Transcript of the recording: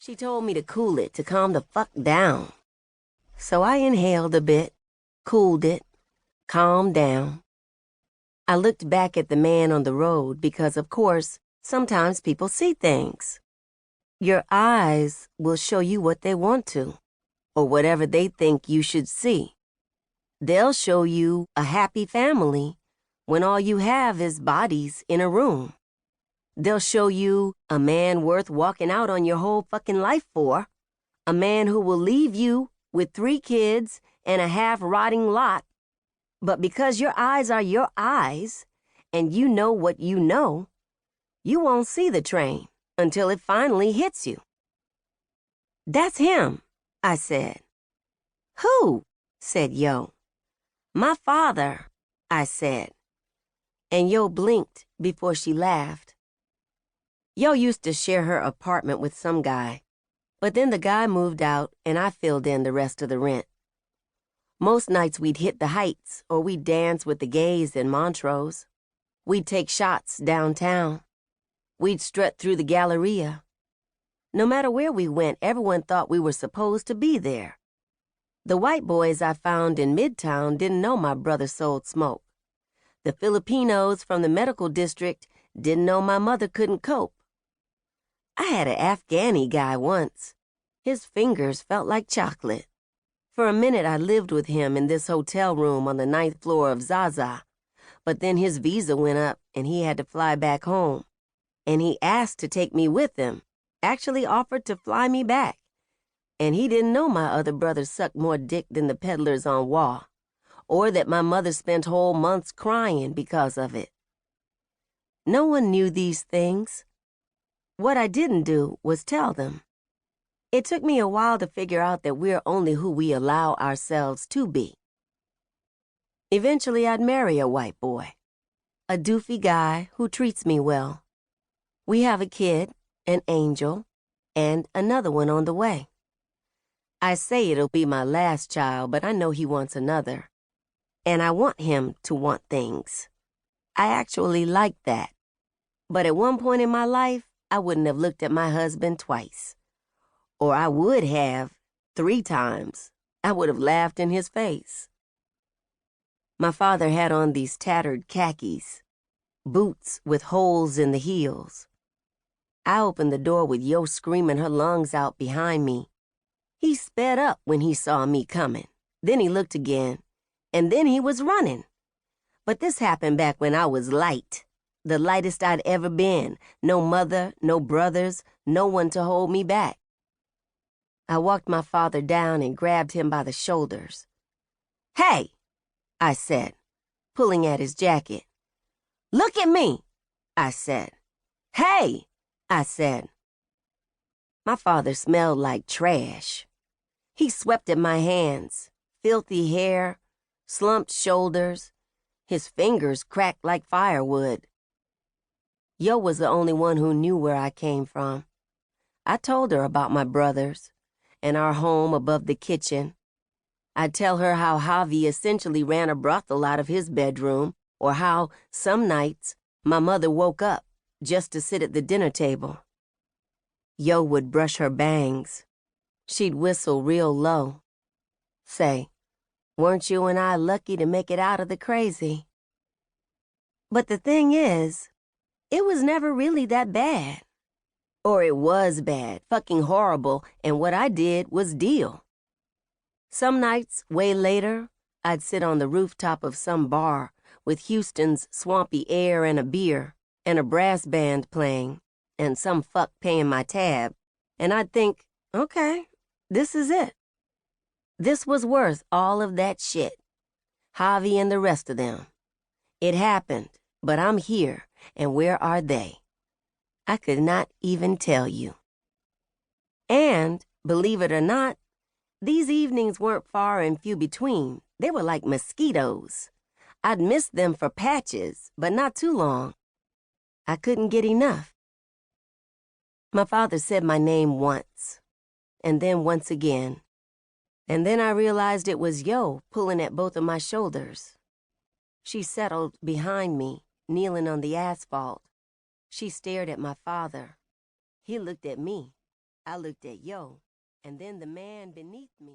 She told me to cool it, to calm the fuck down. So I inhaled a bit, cooled it, calmed down. I looked back at the man on the road because, of course, sometimes people see things. Your eyes will show you what they want to, or whatever they think you should see. They'll show you a happy family when all you have is bodies in a room. They'll show you a man worth walking out on your whole fucking life for, a man who will leave you with 3 kids and a half-rotting lot. But because your eyes are your eyes, and you know what you know, you won't see the train until it finally hits you. "That's him," I said. "Who?" said Yo. "My father," I said. And Yo blinked before she laughed. Yo used to share her apartment with some guy, but then the guy moved out and I filled in the rest of the rent. Most nights we'd hit the Heights or we'd dance with the gays in Montrose. We'd take shots downtown. We'd strut through the Galleria. No matter where we went, everyone thought we were supposed to be there. The white boys I found in Midtown didn't know my brother sold smoke. The Filipinos from the medical district didn't know my mother couldn't cope. I had an Afghani guy once. His fingers felt like chocolate. For a minute, I lived with him in this hotel room on the 9th floor of Zaza. But then his visa went up and he had to fly back home. And he asked to take me with him, actually offered to fly me back. And he didn't know my other brothers sucked more dick than the peddlers on Wall, or that my mother spent whole months crying because of it. No one knew these things. What I didn't do was tell them. It took me a while to figure out that we're only who we allow ourselves to be. Eventually, I'd marry a white boy, a doofy guy who treats me well. We have a kid, an angel, and another one on the way. I say it'll be my last child, but I know he wants another. And I want him to want things. I actually like that. But at one point in my life, I wouldn't have looked at my husband twice. Or I would have 3 times. I would have laughed in his face. My father had on these tattered khakis, boots with holes in the heels. I opened the door with Yo screaming her lungs out behind me. He sped up when he saw me coming. Then he looked again, and then he was running. But this happened back when I was light, the lightest I'd ever been. No mother, no brothers, no one to hold me back. I walked my father down and grabbed him by the shoulders. "Hey," I said, pulling at his jacket. "Look at me," I said. "Hey," I said. My father smelled like trash. He swept at my hands, filthy hair, slumped shoulders. His fingers cracked like firewood. Yo was the only one who knew where I came from. I told her about my brothers and our home above the kitchen. I'd tell her how Javi essentially ran a brothel out of his bedroom, or how, some nights, my mother woke up just to sit at the dinner table. Yo would brush her bangs. She'd whistle real low. Say, "Weren't you and I lucky to make it out of the crazy?" But the thing is, it was never really that bad. Or it was bad, fucking horrible, and what I did was deal. Some nights, way later, I'd sit on the rooftop of some bar with Houston's swampy air and a beer, and a brass band playing, and some fuck paying my tab, and I'd think, okay, this is it. This was worth all of that shit. Javi and the rest of them. It happened, but I'm here, and where are they? I could not even tell you. And, believe it or not, these evenings weren't far and few between. They were like mosquitoes. I'd missed them for patches, but not too long. I couldn't get enough. My father said my name once, and then once again. And then I realized it was Yo pulling at both of my shoulders. She settled behind me, kneeling on the asphalt. She stared at my father. He looked at me. I looked at Yo, and then the man beneath me